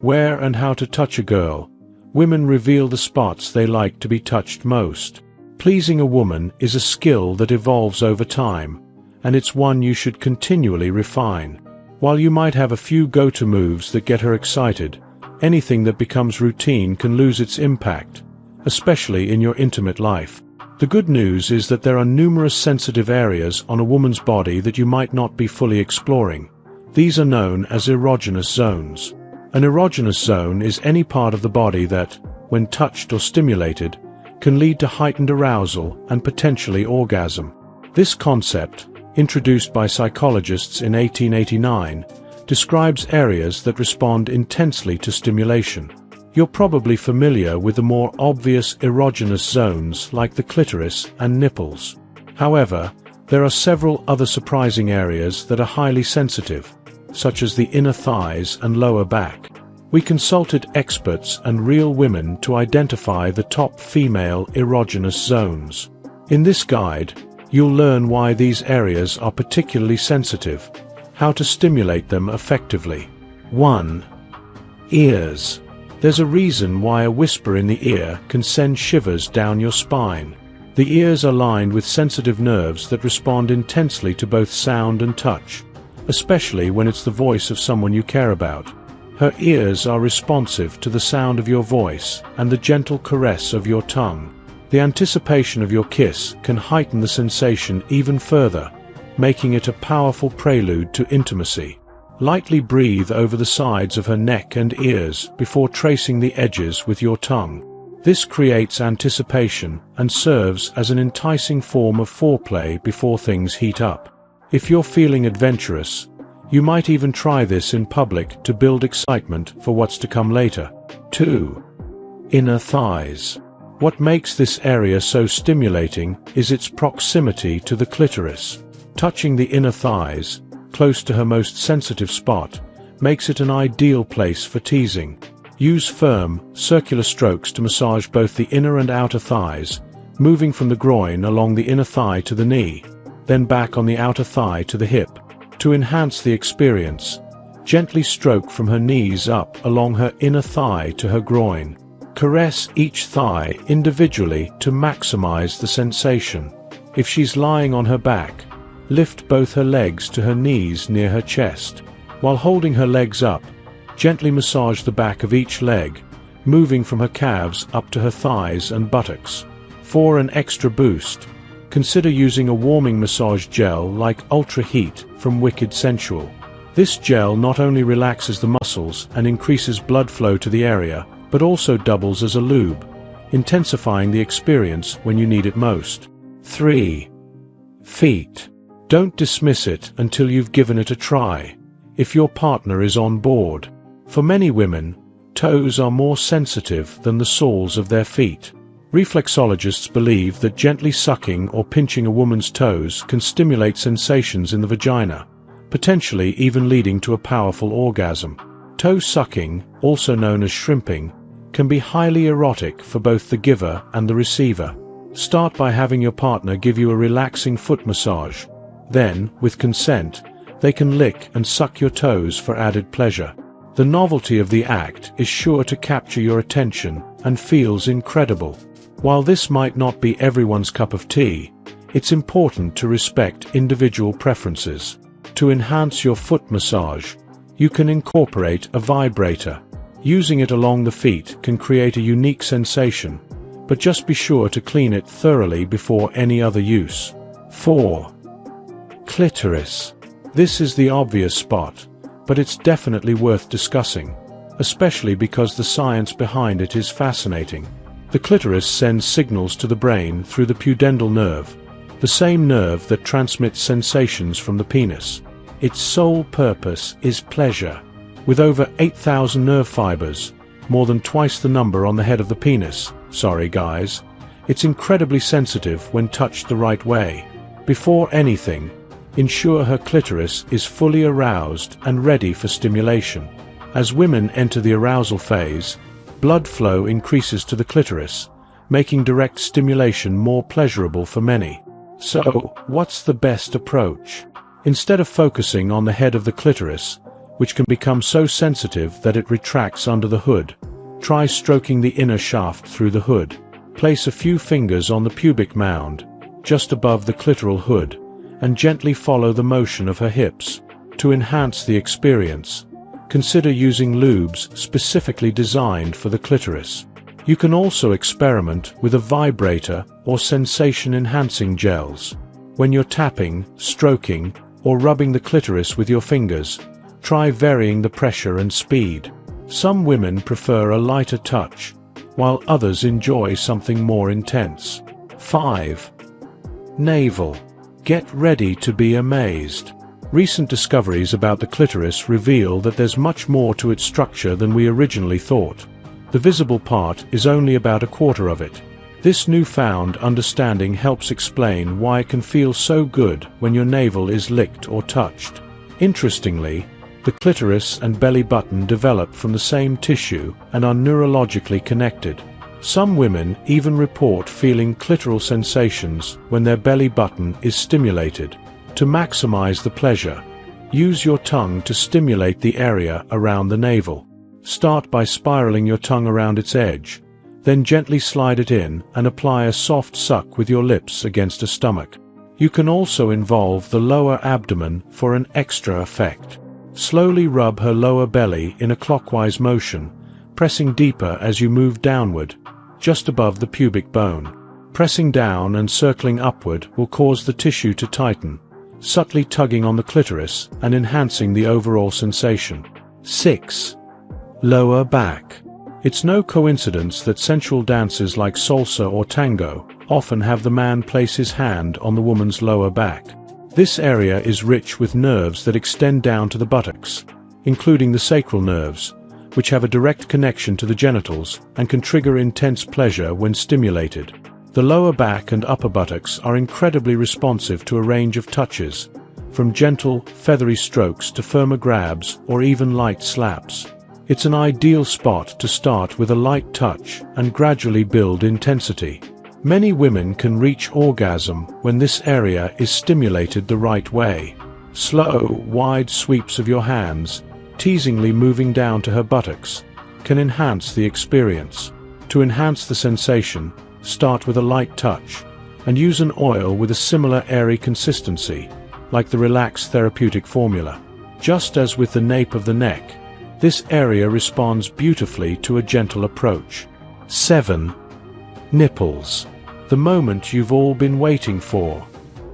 Where and how to touch a girl. Women reveal the spots they like to be touched most. Pleasing a woman is a skill that evolves over time, and it's one you should continually refine. While you might have a few go-to moves that get her excited, anything that becomes routine can lose its impact, especially in your intimate life. The good news is that there are numerous sensitive areas on a woman's body that you might not be fully exploring. These are known as erogenous zones. An erogenous zone is any part of the body that, when touched or stimulated, can lead to heightened arousal and potentially orgasm. This concept, introduced by psychologists in 1889, describes areas that respond intensely to stimulation. You're probably familiar with the more obvious erogenous zones like the clitoris and nipples. However, there are several other surprising areas that are highly sensitive, such as the inner thighs and lower back. We consulted experts and real women to identify the top female erogenous zones. In this guide, you'll learn why these areas are particularly sensitive, how to stimulate them effectively. 1. Ears. There's a reason why a whisper in the ear can send shivers down your spine. The ears are lined with sensitive nerves that respond intensely to both sound and touch, especially when it's the voice of someone you care about. Her ears are responsive to the sound of your voice and the gentle caress of your tongue. The anticipation of your kiss can heighten the sensation even further, making it a powerful prelude to intimacy. Lightly breathe over the sides of her neck and ears before tracing the edges with your tongue. This creates anticipation and serves as an enticing form of foreplay before things heat up. If you're feeling adventurous, you might even try this in public to build excitement for what's to come later. 2. Inner thighs. What makes this area so stimulating is its proximity to the clitoris. Touching the inner thighs, close to her most sensitive spot, makes it an ideal place for teasing. Use firm, circular strokes to massage both the inner and outer thighs, moving from the groin along the inner thigh to the knee, then back on the outer thigh to the hip. To enhance the experience, gently stroke from her knees up along her inner thigh to her groin. Caress each thigh individually to maximize the sensation. If she's lying on her back, lift both her legs to her knees near her chest. While holding her legs up, gently massage the back of each leg, moving from her calves up to her thighs and buttocks. For an extra boost, consider using a warming massage gel like Ultra Heat from Wicked Sensual. This gel not only relaxes the muscles and increases blood flow to the area, but also doubles as a lube, intensifying the experience when you need it most. 3. Feet. Don't dismiss it until you've given it a try, if your partner is on board. For many women, toes are more sensitive than the soles of their feet. Reflexologists believe that gently sucking or pinching a woman's toes can stimulate sensations in the vagina, potentially even leading to a powerful orgasm. Toe sucking, also known as shrimping, can be highly erotic for both the giver and the receiver. Start by having your partner give you a relaxing foot massage. Then, with consent, they can lick and suck your toes for added pleasure. The novelty of the act is sure to capture your attention and feels incredible. While this might not be everyone's cup of tea, it's important to respect individual preferences. To enhance your foot massage, you can incorporate a vibrator. Using it along the feet can create a unique sensation, but just be sure to clean it thoroughly before any other use. 4. Clitoris. This is the obvious spot, but it's definitely worth discussing, especially because the science behind it is fascinating. The clitoris sends signals to the brain through the pudendal nerve, the same nerve that transmits sensations from the penis. Its sole purpose is pleasure. With over 8,000 nerve fibers, more than twice the number on the head of the penis, sorry guys, it's incredibly sensitive when touched the right way. Before anything, ensure her clitoris is fully aroused and ready for stimulation. As women enter the arousal phase, blood flow increases to the clitoris, making direct stimulation more pleasurable for many. So, what's the best approach? Instead of focusing on the head of the clitoris, which can become so sensitive that it retracts under the hood. Try stroking the inner shaft through the hood. Place a few fingers on the pubic mound, just above the clitoral hood, and gently follow the motion of her hips. To enhance the experience, consider using lubes specifically designed for the clitoris. You can also experiment with a vibrator or sensation-enhancing gels. When you're tapping, stroking, or rubbing the clitoris with your fingers, try varying the pressure and speed. Some women prefer a lighter touch, while others enjoy something more intense. 5. Navel. Get ready to be amazed. Recent discoveries about the clitoris reveal that there's much more to its structure than we originally thought. The visible part is only about a quarter of it. This newfound understanding helps explain why it can feel so good when your navel is licked or touched. Interestingly, the clitoris and belly button develop from the same tissue and are neurologically connected. Some women even report feeling clitoral sensations when their belly button is stimulated. To maximize the pleasure, use your tongue to stimulate the area around the navel. Start by spiraling your tongue around its edge, then gently slide it in and apply a soft suck with your lips against a stomach. You can also involve the lower abdomen for an extra effect. Slowly rub her lower belly in a clockwise motion, pressing deeper as you move downward, just above the pubic bone. Pressing down and circling upward will cause the tissue to tighten, subtly tugging on the clitoris and enhancing the overall sensation. 6. Lower back. It's no coincidence that sensual dances like salsa or tango often have the man place his hand on the woman's lower back. This area is rich with nerves that extend down to the buttocks, including the sacral nerves, which have a direct connection to the genitals and can trigger intense pleasure when stimulated. The lower back and upper buttocks are incredibly responsive to a range of touches, from gentle, feathery strokes to firmer grabs or even light slaps. It's an ideal spot to start with a light touch and gradually build intensity. Many women can reach orgasm when this area is stimulated the right way. Slow, wide sweeps of your hands, teasingly moving down to her buttocks, can enhance the experience. To enhance the sensation, start with a light touch, and use an oil with a similar airy consistency, like the Relax therapeutic formula. Just as with the nape of the neck, this area responds beautifully to a gentle approach. 7. Nipples. The moment you've all been waiting for.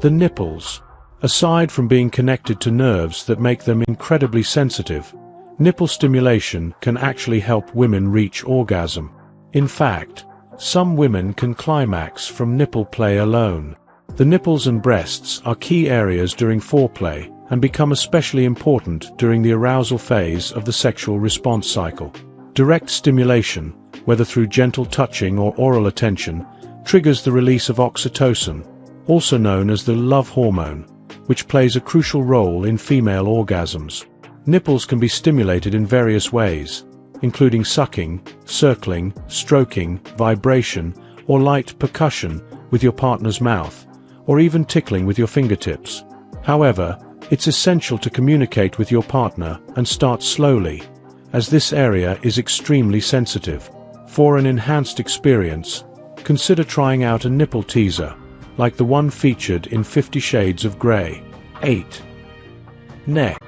The nipples. Aside from being connected to nerves that make them incredibly sensitive, nipple stimulation can actually help women reach orgasm. In fact, some women can climax from nipple play alone. The nipples and breasts are key areas during foreplay and become especially important during the arousal phase of the sexual response cycle. Direct stimulation, whether through gentle touching or oral attention, triggers the release of oxytocin, also known as the love hormone, which plays a crucial role in female orgasms. Nipples can be stimulated in various ways, including sucking, circling, stroking, vibration, or light percussion with your partner's mouth, or even tickling with your fingertips. However, it's essential to communicate with your partner and start slowly, as this area is extremely sensitive. For an enhanced experience, consider trying out a nipple teaser, like the one featured in 50 Shades of Grey. 8. Neck.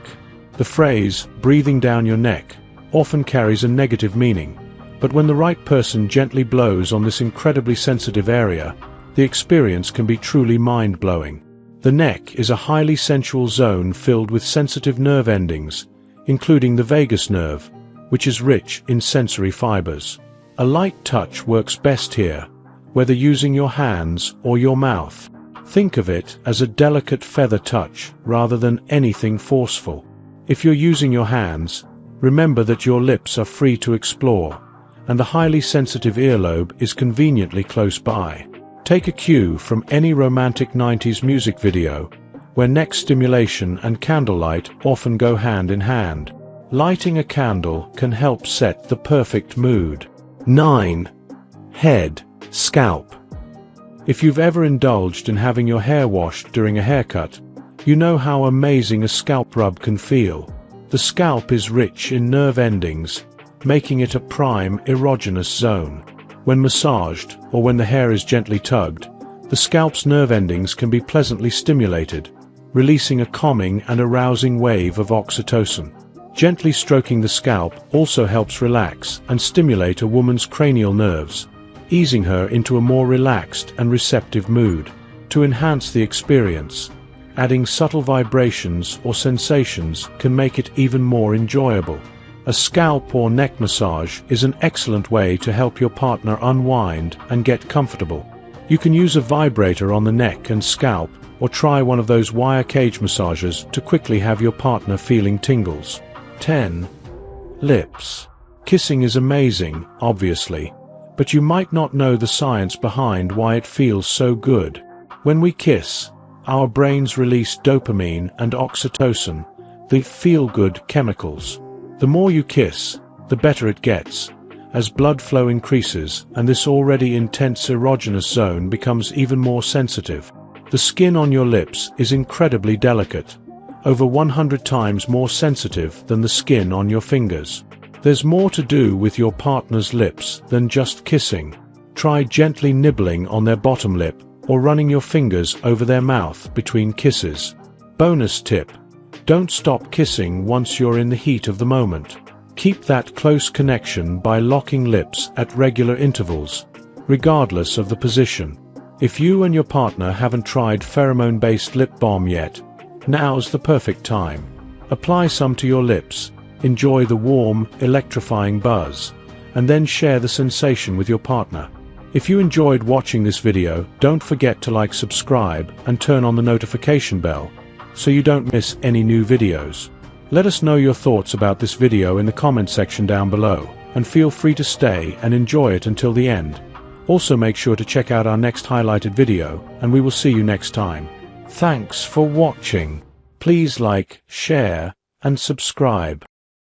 The phrase, breathing down your neck, often carries a negative meaning, but when the right person gently blows on this incredibly sensitive area, the experience can be truly mind-blowing. The neck is a highly sensual zone filled with sensitive nerve endings, including the vagus nerve, which is rich in sensory fibers. A light touch works best here, whether using your hands or your mouth. Think of it as a delicate feather touch rather than anything forceful. If you're using your hands, remember that your lips are free to explore, and the highly sensitive earlobe is conveniently close by. Take a cue from any romantic 90s music video, where neck stimulation and candlelight often go hand in hand. Lighting a candle can help set the perfect mood. 9. Head, scalp. If you've ever indulged in having your hair washed during a haircut, you know how amazing a scalp rub can feel. The scalp is rich in nerve endings, making it a prime erogenous zone. When massaged, or when the hair is gently tugged, the scalp's nerve endings can be pleasantly stimulated, releasing a calming and arousing wave of oxytocin. Gently stroking the scalp also helps relax and stimulate a woman's cranial nerves, easing her into a more relaxed and receptive mood. To enhance the experience, adding subtle vibrations or sensations can make it even more enjoyable. A scalp or neck massage is an excellent way to help your partner unwind and get comfortable. You can use a vibrator on the neck and scalp, or try one of those wire cage massages to quickly have your partner feeling tingles. 10. Lips. Kissing is amazing, obviously, but you might not know the science behind why it feels so good. When we kiss, our brains release dopamine and oxytocin, the feel-good chemicals. The more you kiss, the better it gets, as blood flow increases and this already intense erogenous zone becomes even more sensitive. The skin on your lips is incredibly delicate, over 100 times more sensitive than the skin on your fingers. There's more to do with your partner's lips than just kissing. Try gently nibbling on their bottom lip or running your fingers over their mouth between kisses. Bonus tip: don't stop kissing once you're in the heat of the moment. Keep that close connection by locking lips at regular intervals, regardless of the position. If you and your partner haven't tried pheromone-based lip balm yet, now's the perfect time. Apply some to your lips, enjoy the warm, electrifying buzz, and then share the sensation with your partner. If you enjoyed watching this video, don't forget to like, subscribe, and turn on the notification bell, so you don't miss any new videos. Let us know your thoughts about this video in the comment section down below, and feel free to stay and enjoy it until the end. Also make sure to check out our next highlighted video, and we will see you next time. Thanks for watching. Please like, share, and subscribe.